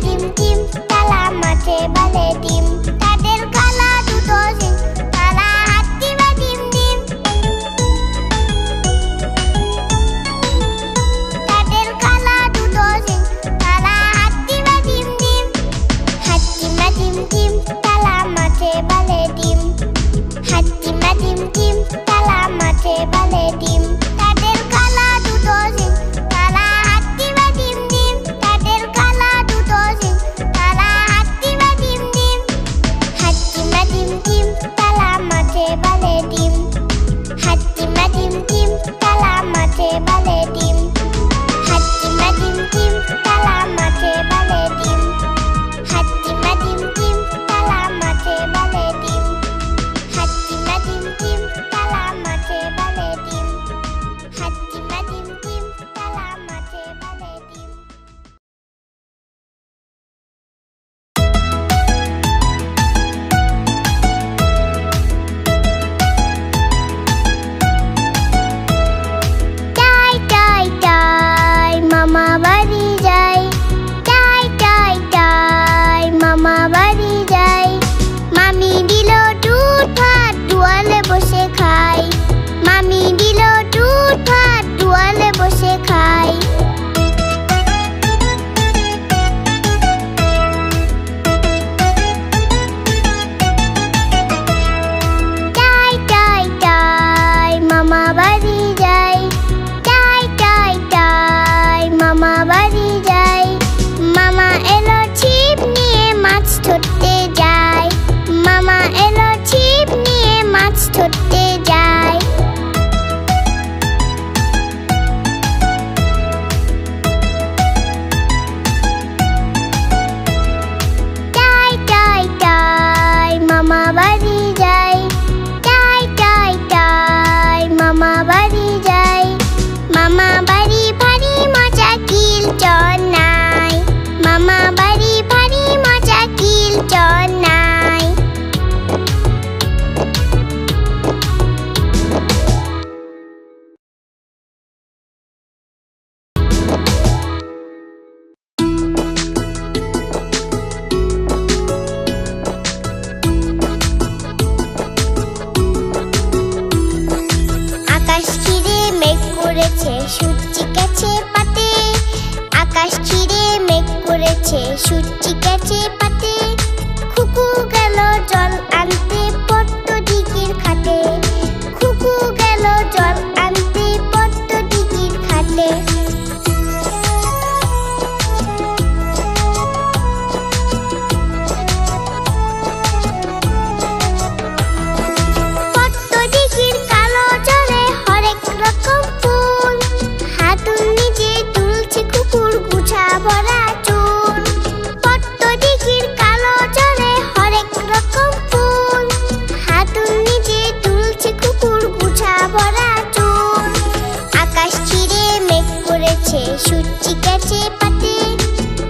Team team তারা মাঠে বাঁধে ডিম তাদের কালা দুটো সিং তারা হাতি বা ডিম ডিম তাদের কালা দুটো সিং তারা হাতি বা ডিম ডিম হাতি মা ডিম ডিম তারা মাঠে বাঁধে ডিম হাতি মা ডিম ডিম তারা মাঠে বাঁধে ডিম তাদের কালা দুটো সিং তারা হাতি বা ডিম ডিম তাদের কালা দুটো সিং তারা হাতি বা ডিম ডিম হাতি মা ডিম ডিম তারা মাঠে বাঁধে ডিম হাতি মা ডিম ডিম তারা মাঠে বাঁধে ডিম হাতি মা ডিম ডিম তারা মাঠে বাঁধে ডিম হাতি মা ডিম ডিম তারা মাঠে বাঁধে ডিম হাতি মা ডিম ডিম তারা মাঠে বাঁধে ডিম হাতি মা ডিম ডিম তারা মাঠে বাঁধে ডিম টাই টাই টাই মামা বাড়ি যাই টাই টাই টাই মামা বাড়ি যাই মামি দিল দুধ ভাত দুয়ারে বসে খাই মামি দিল দুধ ভাত দুয়ারে বসে খাই টাই টাই টাই মামা বাড়ি যাই টাই টাই টাই মামা বাড়ি যাই মামা এলো ছিপ নিয়ে মাছ ধরতে যায় মামা এলো ছিপ নিয়ে মাছ ধরতে যায় টাই টাই টাই মামা বাড়ি যাই টাই টাই টাই মামা বাড়ি যাই মামা বাড়ি ভারী মজা কিল চর নাই মামা বাড়ি ভারী মজা কিল চর নাই আকাশ ঘিরে মেঘ করেছে সূর্যি গেছে পাতে আকাশ ঘিরে মেঘ করেছে সূর্যি গেছে পাতে খুকু গেল জল আনতে পদ্ম দিঘির ঘাটে খুকু গেল জল আনতে পদ্ম দিঘির ঘাটে পদ্ম দিঘির কালো জলে হরেক রকম ফুল হাতুন নিজে তুলছে কুকুর গুছা ভরা চুল পদ্ম দিঘির কালো জলে হরেক রকম ফুল হাতুন নিজে তুলছে কুকুর গুছা ভরা চুল আকাশ ঘিরে মেঘ করেছে সূর্যি গেছে পাতে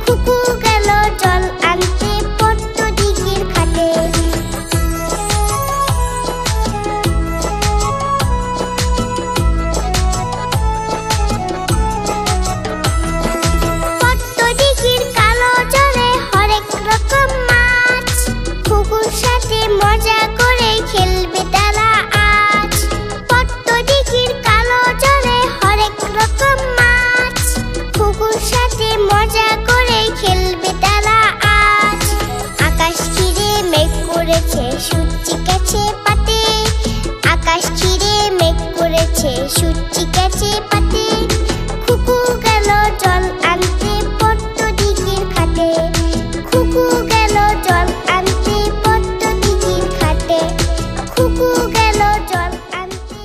খুকু গেল জল আনতে পদ্ম দিঘির ঘাটে পদ্ম দিঘির কালো জলে হরেক রকম মাছ খুকুর সাথে মজা করে খেলবে তারা আজ পদ্ম দিঘির কালো জলে হরেক রকম মাছ খুকুর সাথে মজা করে খেলবে তারা আজ আকাশ ঘিরে মেঘ করেছে সূর্যি গেছে পাতে আকাশ ঘিরে মেঘ করেছে সূর্যি গেছে পাতে খুকু গেল জল আনতে পদ্ম দিঘির ঘাটে খুকু গেল জল আনতে পদ্ম দিঘির ঘাটে খুকু গেল জল আনতে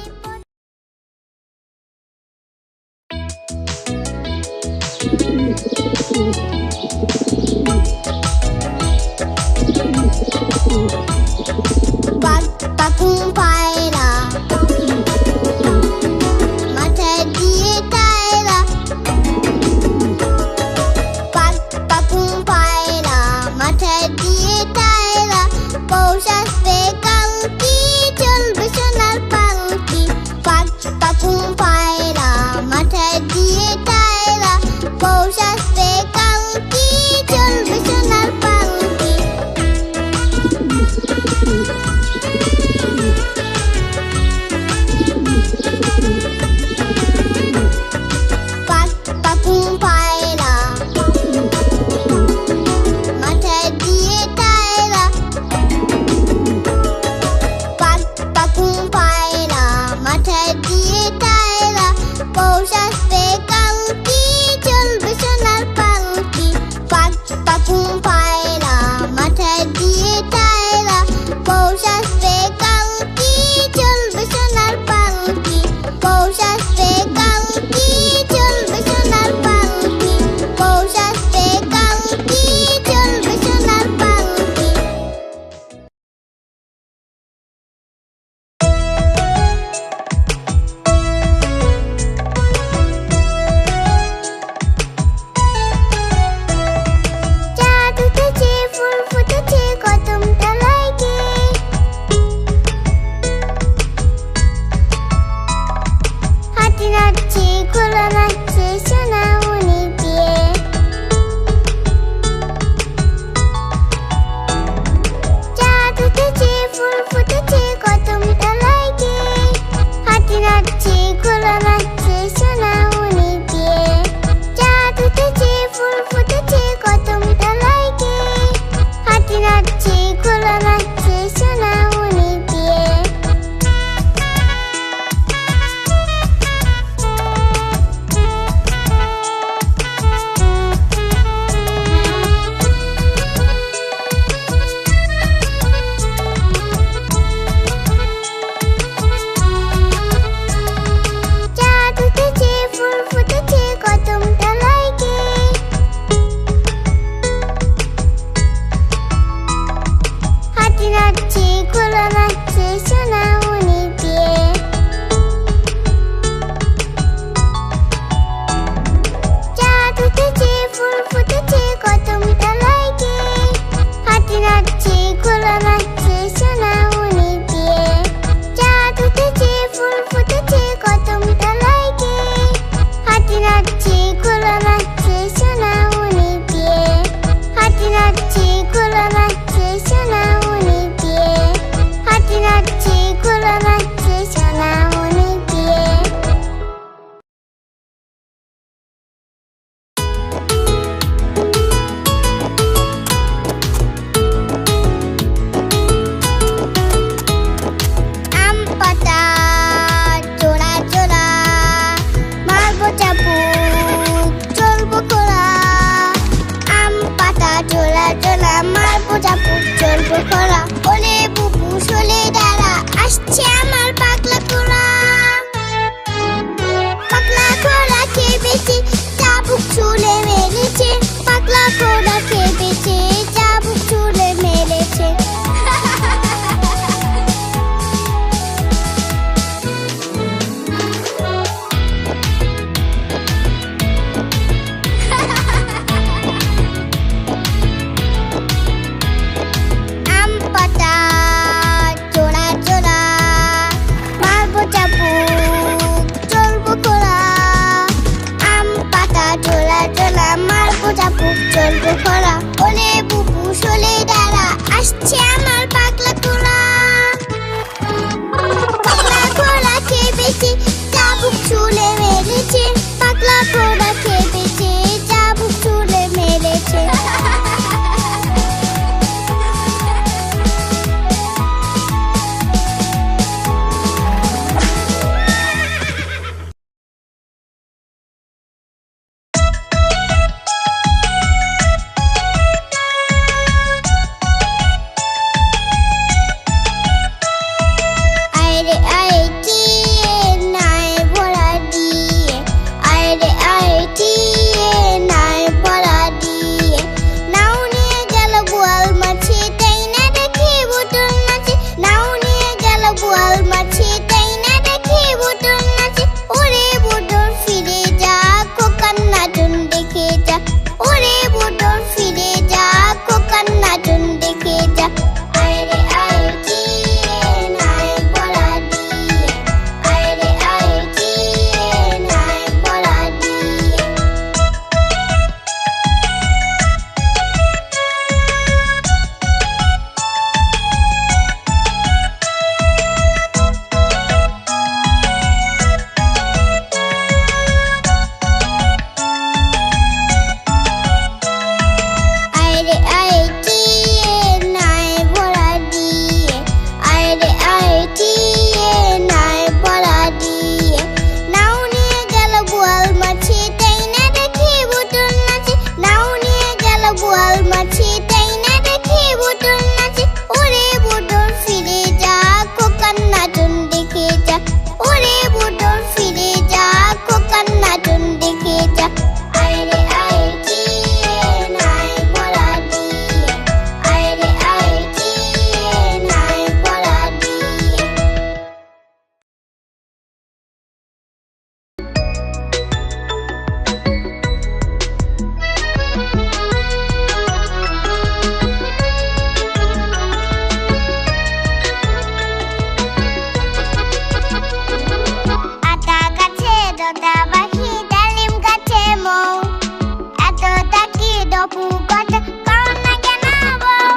দপু কত কও না কেন বউ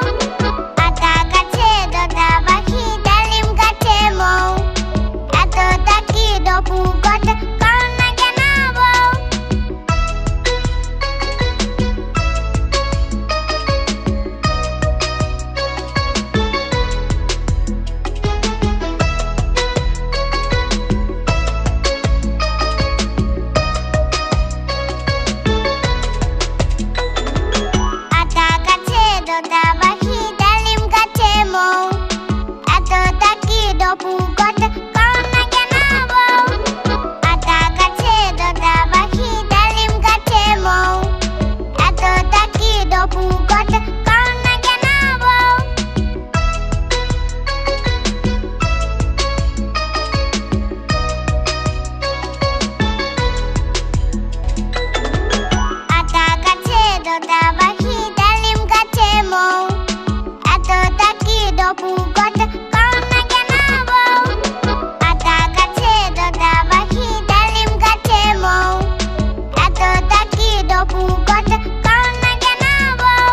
আতা গাছে দোতা পাখি ডালিম গাছে মৌ এত ডাকি দপু কত কও না কেন বউ আতা গাছে দোতা পাখি ডালিম গাছে মৌ এত ডাকি দপু কত কও না কেন বউ আতা গাছে দোতা পাখি ডালিম গাছে মৌ এত ডাকি দপু কত কও না কেন বউ আতা গাছে দোতা পাখি ডালিম গাছে মৌ এত ডাকি দপু কত কও না কেন বউ আতা গাছে দোতা পাখি ডালিম গাছে মৌ এত ডাকি দপু কত কও না কেন বউ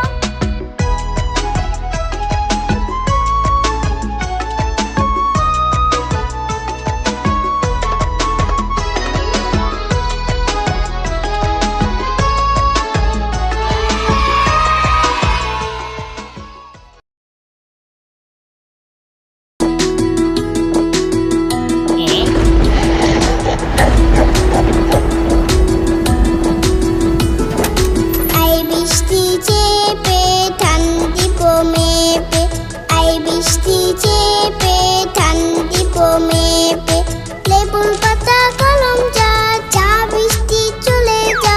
আই বৃষ্টি চেপে ঠান্ডি মেপে আই বৃষ্টি চেপে ঠান্ডি মেপে লেবুর পাতা কলম যা চা বৃষ্টি চলে যা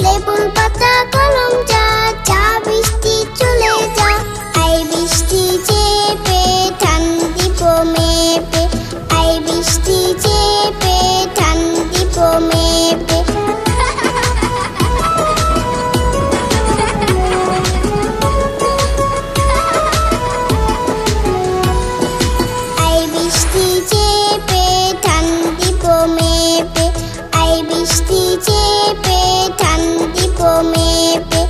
লেবুর পাতা কলম যা চা বৃষ্টি চলে যা আই বৃষ্টি চেপে ঠান্ডি মেপে আই বৃষ্টি চেপে ঠান্ডি মেপে আই বৃষ্টি চেপে ঠান্ডি মেপে আই বৃষ্টি চেপে ঠান্ডি মেপে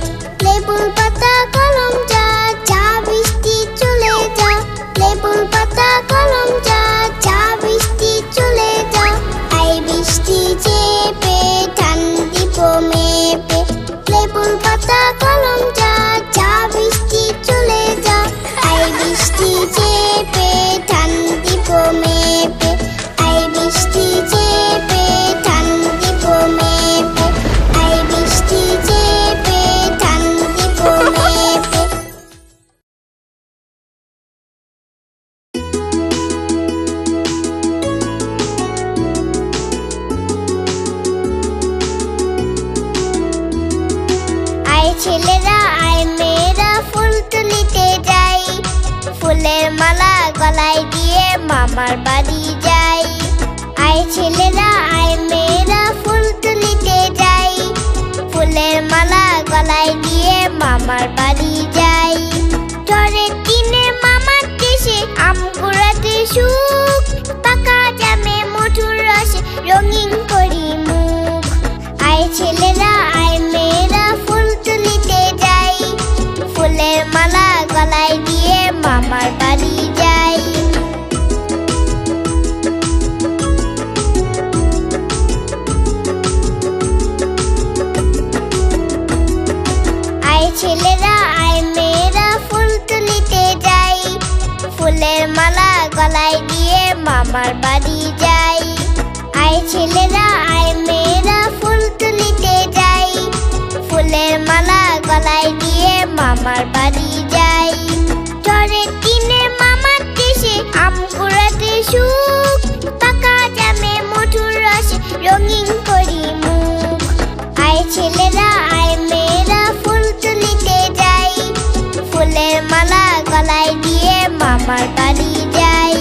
লেবুর পাতা কলম যা চা বৃষ্টি চলে যা লেবুর পাতা কলম যা চা বৃষ্টি চলে যা আই বৃষ্টি চেপে ঠান্ডি মেপে লেবুর পাতা কলম যা চা বৃষ্টি চলে যা আই বৃষ্টি চেপে ঠান্ডি মেপে আই বৃষ্টি চেপে ঠান্ডি মেপে আই বৃষ্টি চেপে ঠান্ডি মেপে আয় ছেলেরা আয় মেয়েরা ফুল তুলিতে যাই ফুলের মালা গলায় দিয়ে মামার বাড়ি যাই আয় ছেলেরা আয় মেয়েরা ফুল তুলিতে যাই ফুলের মালা গলায় দিয়ে মামার বাড়ি যাই ঝড়ের দিনে মামার দেশে আম কুড়াতে সুখ পাকা জামে মধুর রসে রঙিন করি মুখ আয় ছেলেরা আয় মেয়েরা ফুল তুলিতে যাই ফুলের মালা গলায় দিয়ে মামার বাড়ি যাই আয় ছেলেরা আয় মেয়েরা ফুল তুলিতে যাই ফুলের মালা গলায় দিয়ে মামার বাড়ি যাই আয় ছেলেরা আয় মেয়েরা ফুল তুলিতে যাই ফুলের মালা গলায় দিয়ে মামার বাড়ি যাই ঝড়ের দিনে মামার দেশে আম কুড়াতে সুখ পাকা জামে মধুর রসে রঙিন করি মুখ আয় ছেলেরা আয় মেয়েরা ফুল তুলিতে যাই ফুলের মালা গলায় দিয়ে মামার বাড়ি যাই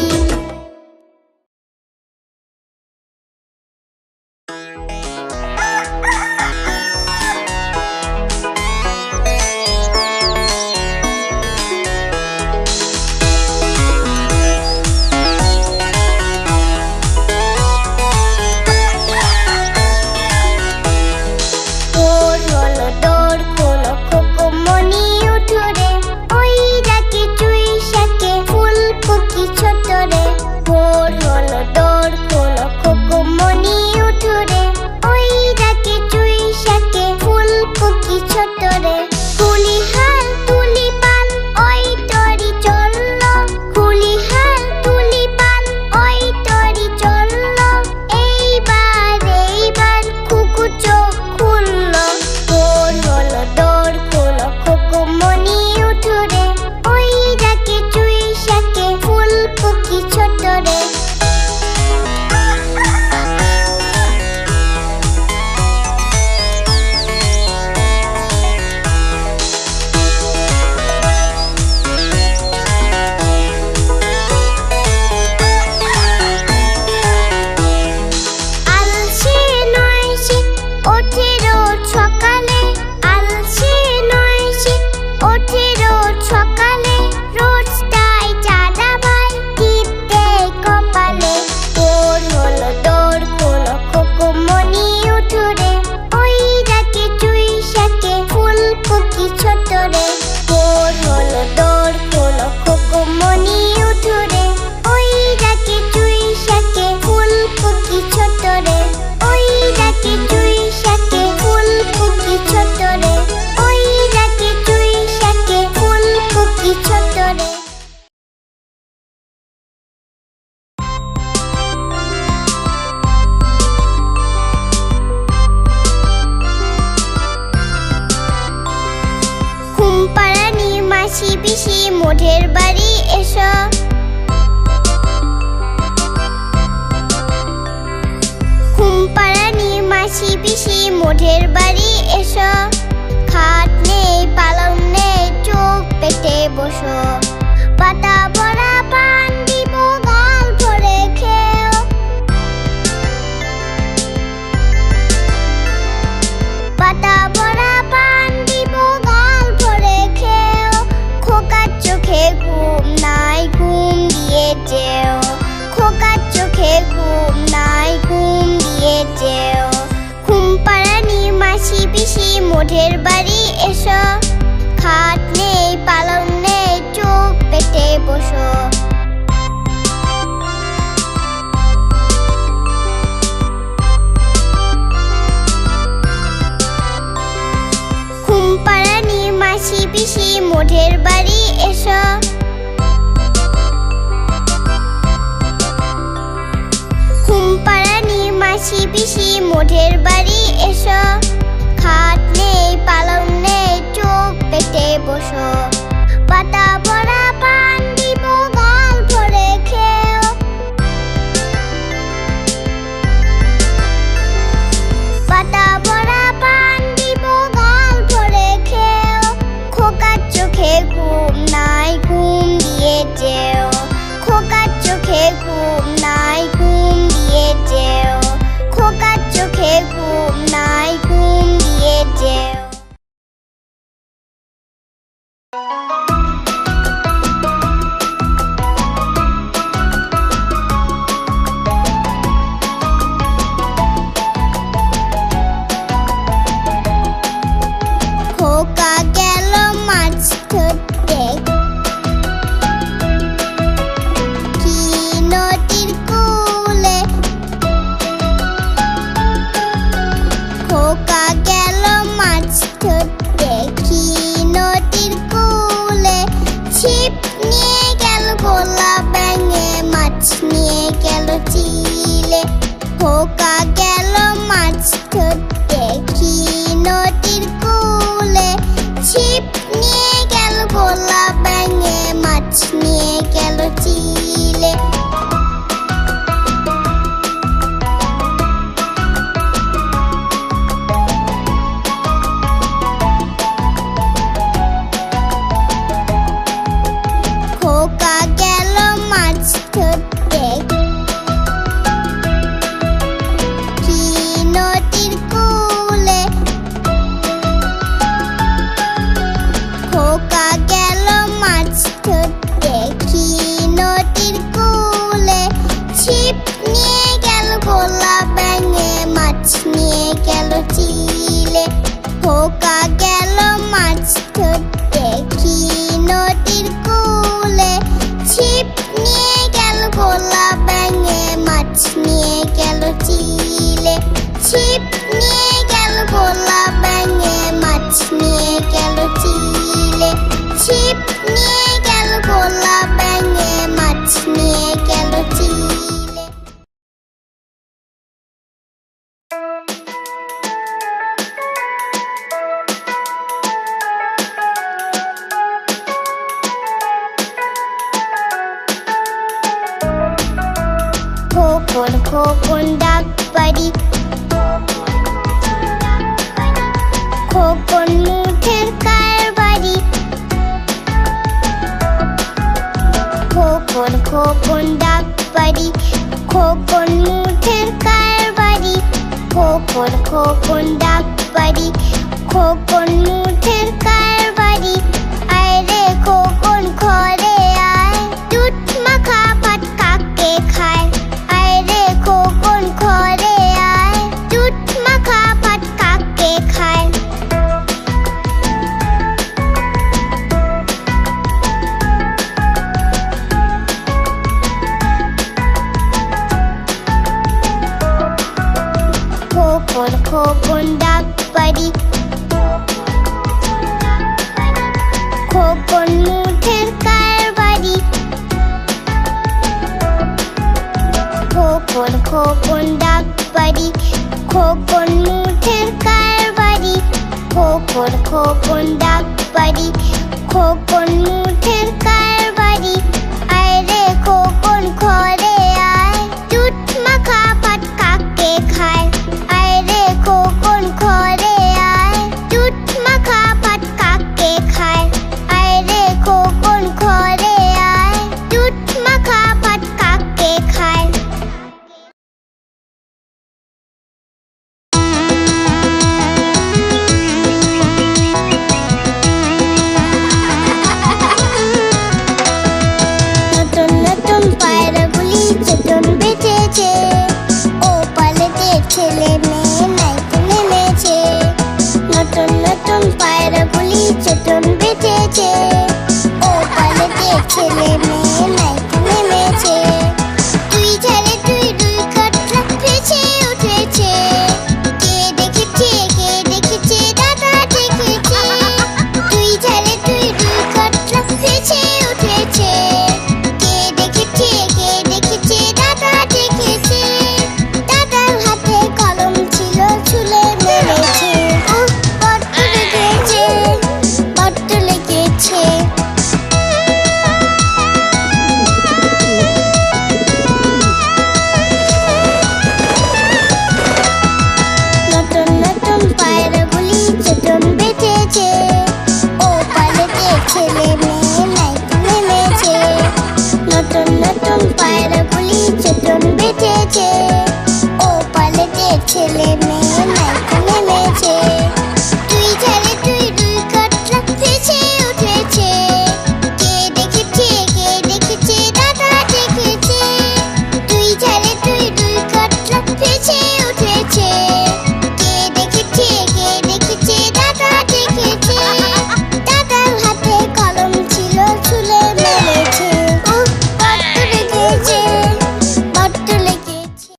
পুকি ছোট রে। ভোর হলো দৌড় খোলো খোকমনি উঠোরে। ওই ডাকে চুই শাকে ফুল পুকি ছোট রে। ওই ডাকে চুই শাকে ফুল পুকি ছোট রে। ওই ডাকে চুই শাকে ফুল পুকি ছোট রে। ঘুমপাড়ানি মাসি পিসি মোঢের বাড়ি এসো। ঘুমপাড়ানি মাসি পিসি মোঢের বাড়ি এসো। খাট নেই পালং নেই চোখ পেটে বসো। পাতা ভরা পান দিব গাল ভরে খেও। পাতা ভরা পান দিব গাল ভরে খেও। খোকার চোখে ঘুম নাই ঘুম দিয়ে যেও। খোকার চোখে ঘুম নাই ঘুম দিয়ে যেও। ঘুমপাড়ানি মাসি পিসি মোঢের বাড়ি এসো। খাট নেই পালং নেই চোখ পেটে বসো। ঘুমপাড়ানি মাসি পিসি মোঢের বাড়ি এসো। ঘুমপাড়ানি মাসি পিসি মোঢের বাড়ি এসো। খাট নেই পালং নেই চোখ পেটে বসো। পাতা ভরা পান দিব গাল ভরে খেও। পাতা ভরা পান দিব গাল ভরে খেও। খোকার চোখে ঘুম নাই ঘুম দিয়ে যেও। খোকার চোখে ঘুম নাই ঘুম দিয়ে যেও। খোকার চোখে ঘুম নাই ঘুম দিয়ে যেও। খোকা গেল মাছ ধরতে কি নদীর কূলে। খোকা গেল মাছ ধরতে কি নদীর কূলে। ছিপ নিয়ে গেল গোলা ব্যাঙে মাছ নিয়ে গেল চিলে। খোকা গেল মাছ ধরতে কি নদীর কূলে। ছিপ নিয়ে গেল গোলা ব্যাঙে মাছ নিয়ে গেল চিলে। খোকা গেল মাছ ধরতে কি নদীর কূলে। খোকা গেল মাছ ধরতে কি নদীর কূলে। ছিপ নিয়ে গেল গোলা ব্যাঙে মাছ নিয়ে গেল চিলে। খোকা গেল মাছ ধরতে কি নদীর কূলে। ছিপ নিয়ে গেল গোলা ব্যাঙে মাছ নিয়ে গেল চিলে। ছিপ নিয়ে গেল গোলা ব্যাঙে মাছ নিয়ে গেল চিলে। ছিপ নিয়ে গেল গোলা ব্যাঙে মাছ নিয়ে গেল চিলে। খোকন খোকন ডাক পারি। খোকন মুঠের কারবারি। খোকন খোকন ডাক পারি। খোকন মুঠের কারবারি। খোকন খোকন ডাক পারি। খোকন মুঠের কারবারি। আয় রে খোকন ঘরে আয়। দুধ মাখা ভাত কাকে খায়। আয় রে খোকন ঘরে আয়। দুধ মাখা ভাত কাকে খায়। খোকন ডাক বাড়ি, খোকন মুঠের কারবারি। খোকন খোকন ডাক বাড়ি, খোকন মুঠের কারবারি। আয় রে খোকন ঘরে আয়, দুধ মাখা ভাত কাকে খায়। আয় রে খোকন ঘরে আয়, দুধ মাখা ভাত কাকে খায়। আয় রে খোকন ঘরে আয়, দুধ মাখা ভাত কাকে খায়। নতুন নতুন পায়রাগুলি চেতন বেঁচেছে, ও পালেতে ছেলে মেয়ে নাইতে নেমেছে। নতুন নতুন পায়রাগুলি চেতন বেঁচেছে, ও পালেতে ছেলে মেয়ে নাইতে নেমেছে। দুই ঝাড়ে দুই দুই কাতলা ভেসে উঠেছে, কে দেখেছে কে দেখেছে দাদা দেখেছে। দুই ঝাড়ে দুই দুই কাতলা ভেসে উঠেছে, কে দেখেছে কে দেখেছে দাদা দেখেছে। দাদার হাতে কলম ছিল ছুলে মেরেছে, উফ বড্ড লেগেছে, বড্ড লেগেছে। নতুন নতুন পায়রাগুলি চেতন বেঁচেছে, ও পালেতে ছেলে মেয়ে নাইতে নেমেছে। নতুন নতুন পায়রাগুলি চেতন বেঁচেছে, ও পালেতে ছেলে মেয়ে নাইতে নেমেছে। দুই ঝাড়ে দুই দুই কাতলা ভেসে উঠেছে, কে দেখেছে কে দেখেছে দাদা দেখেছে। দুই ঝাড়ে দুই দুই কাতলা ভেসে উঠেছে, কে দেখেছে কে দেখেছে দাদা দেখেছে। দাদার হাতে কলম ছিল ছুলে মেরেছে, উফ বড্ড লেগেছে, বড্ড লেগেছে।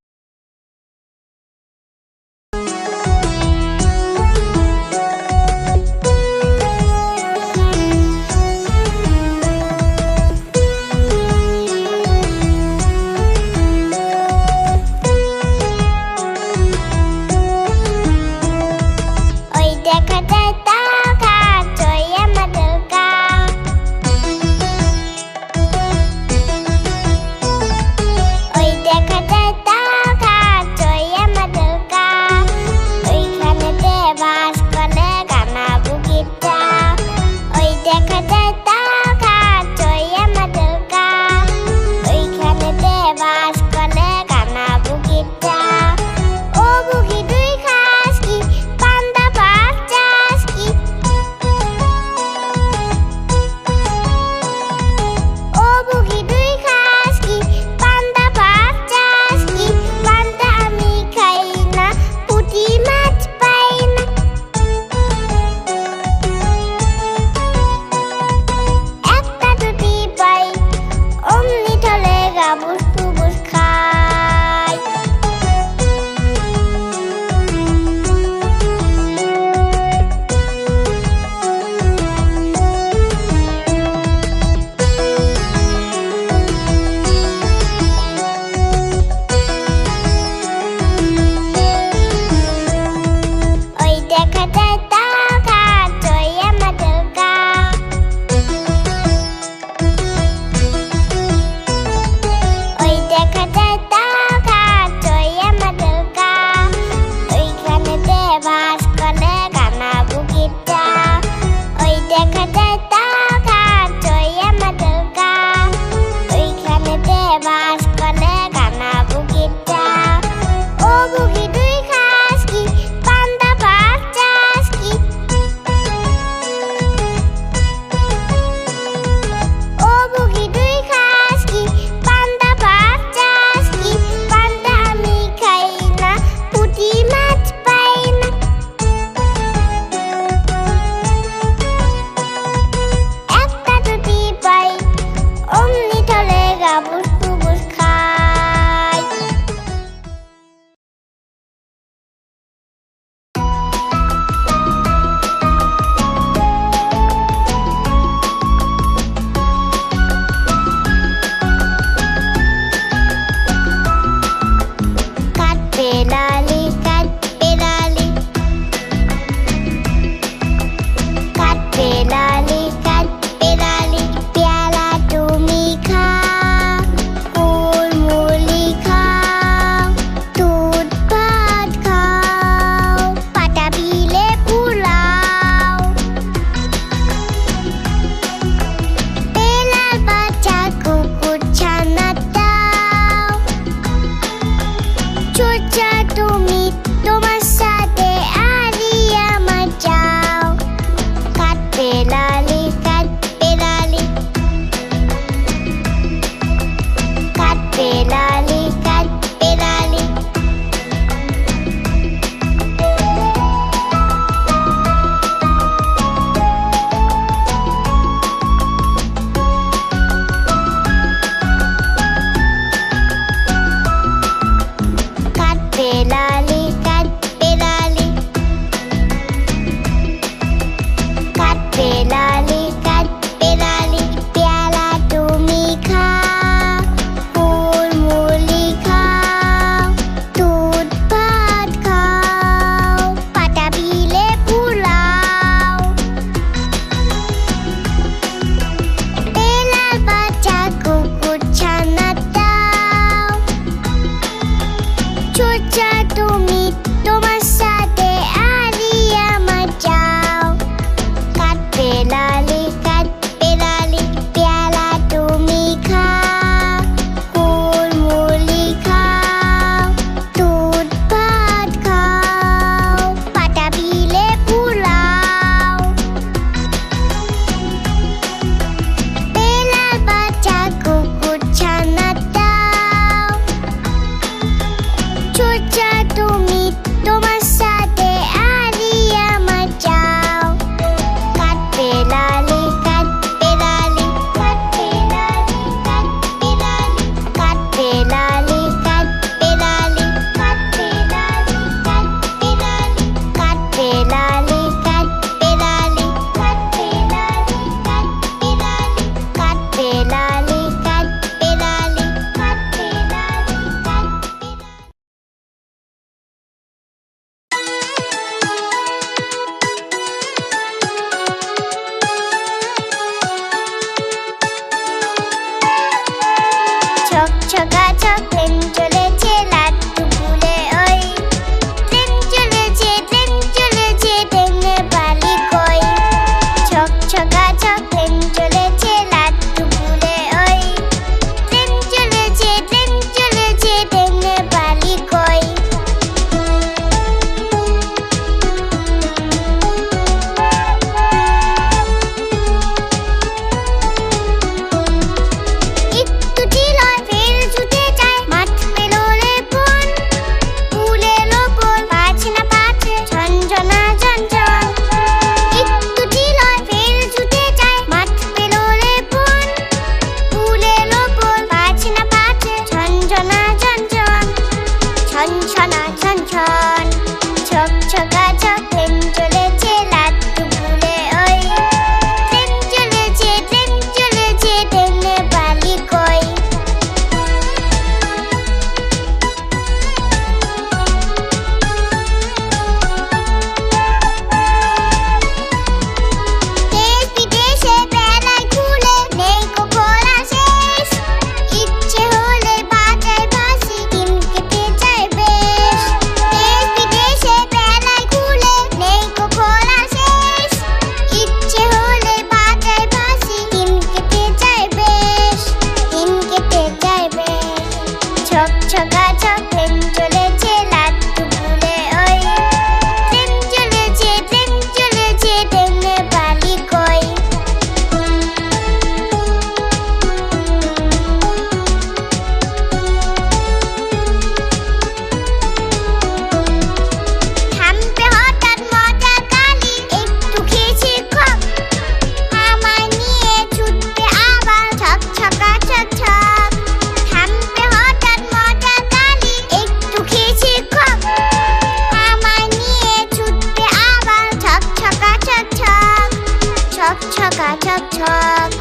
ছকা ছক ছক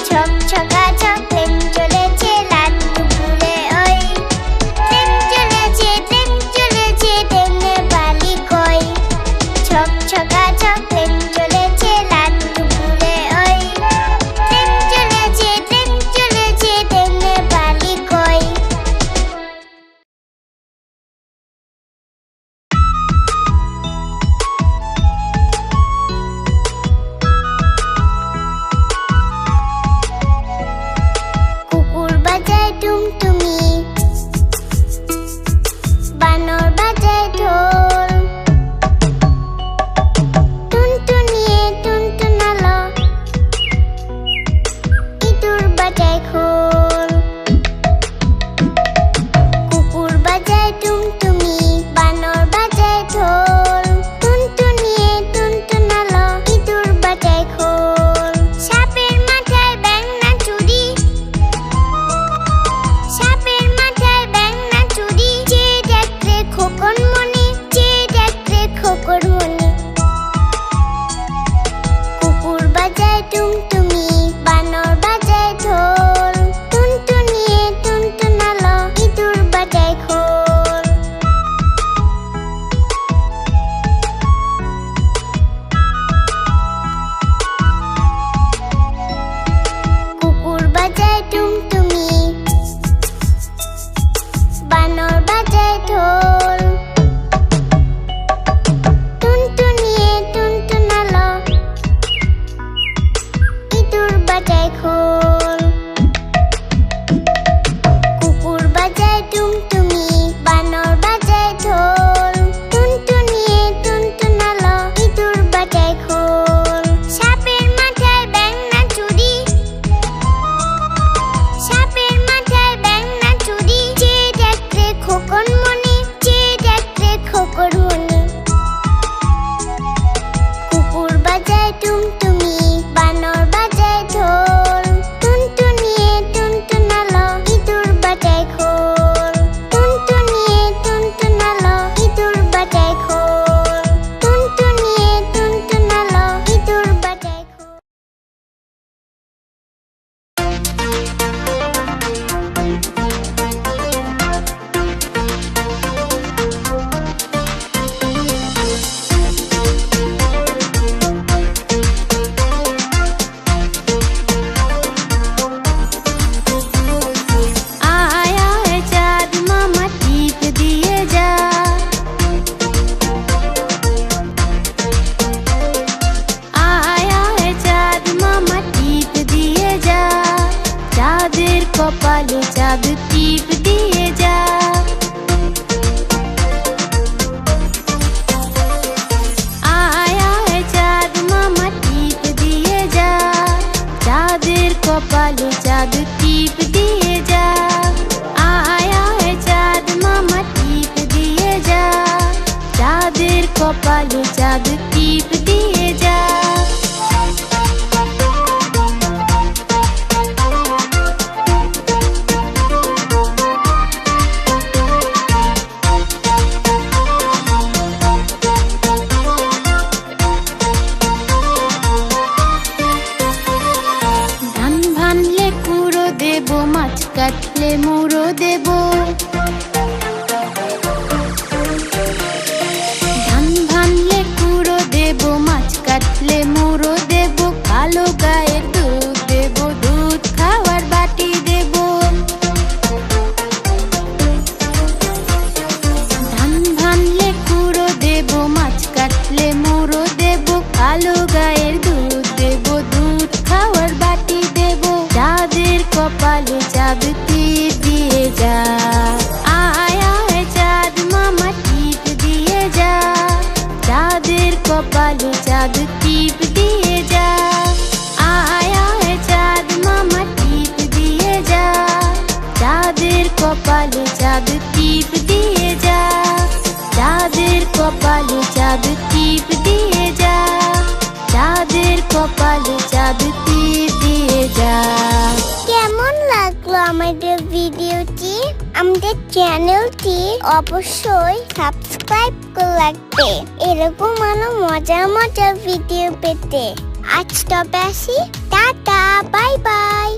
ছক ছকা ছক ট্রেন চলেছে রাত দুপুরে ওই ট্রেন চলেছে ট্রেনে বালি কই ছক ছকা ছক ট্রেন চলেছে রাত দুপুরে ওই ট্রেন চলেছে ট্রেনে বালি কই কুকুর বাজায় টুমটুমি বানর বাজায় ঢোল টুনটুনিয়ে টুনটুনালো ইঁদুর বাজায় খোল কুকুর বাজায় টুমটুমি বানর বাজায় ঢোল টুনটুনিয়ে টুনটুনালো ইঁদুর বাজায় খোল সাপের মাথায় ব্যাঙ না চুরি সাপের মাথায় ব্যাঙ না চুরি চেয়ে দেখ রে খোকন মনি চেয়ে দেখ রে খোকন মনি কুকুর বাজায় টুমটুমি বানর বাজায় ঢোল টুনটুনিয়ে টুনটুনালো ইঁদুর বাজায় খোল কুকুর বাজায় টুমটুমি বানর বাজায় ঢোল টুনটুনিয়ে টুনটুনালো ইঁদুর বাজায় খোল কুকুর বাজায় টুমটুমি বানর বাজায় ঢোল টুনটুনিয়ে টুনটুনালো ইঁদুর বাজায় খোল সাপের মাথায় ব্যাঙ না চুরি সাপের মাথায় ব্যাঙ না চুরি চেয়ে দেখ রে খোকন মনি চেয়ে দেখ রে খোকন মনি কুকুর বাজায় টুমটুমি বানর বাজায় ঢোল টুনটুনিয়ে টুনটুনালো ইঁদুর বাজায় খোল টুনটুনিয়ে টুনটুনালো ইঁদুর বাজায় খোল টুনটুনিয়ে টুনটুনালো ইঁদুর বাজায় খোল আয় আয় চাঁদ মামা টিপ দিয়ে যা আয় আয় চাঁদ মামা টিপ দিয়ে যা চাঁদের কপালে চাঁদ টিপ দিয়ে যা আয় আয় চাঁদ মামা টিপ দিয়ে যা চাঁদের কপালে চাঁদ টিপ দিয়ে যা আয় আয় চাঁদ মামা টিপ দিয়ে যা চাঁদের কপালে চাঁদ টিপ দিয়ে যা ধান ভানলে কুড়ো দেব মাছ কাটলে মুড়ো দেব ধান ভানলে কুড়ো দেব মাছ কাটলে মুড়ো দেব কালো গায়ের দুধ দেব দুধ খাওয়ার বাটি দেব ধান ভানলে কুড়ো দেব মাছ কাটলে মুড়ো দেব কালো গায়ের দুধ দেব দুধ খাওয়ার বাটি দেব চাঁদের কপালে চাঁদ টিপ দিয়ে যা আয় আয় চাঁদ মামা টিপ দিয়ে যা চাঁদের কপালে চাঁদ টিপ দিয়ে যা আয় আয় চাঁদ মামা টিপ দিয়ে যা চাঁদের কপালে চাঁদ টিপ দিয়ে যা চাঁদের কপালে চাঁদ টিপ দিয়ে যা চাঁদের কপালে চাঁদ টিপ দিয়ে যা কেমন লাগলো আমাদের ভিডিওটি আমাদের চ্যানেলটি অবশ্যই সাবস্ক্রাইব করে রাখবে এরকম আরো মজার মজার ভিডিও পেতে আজ তবে আসি, টাটা, বাই বাই।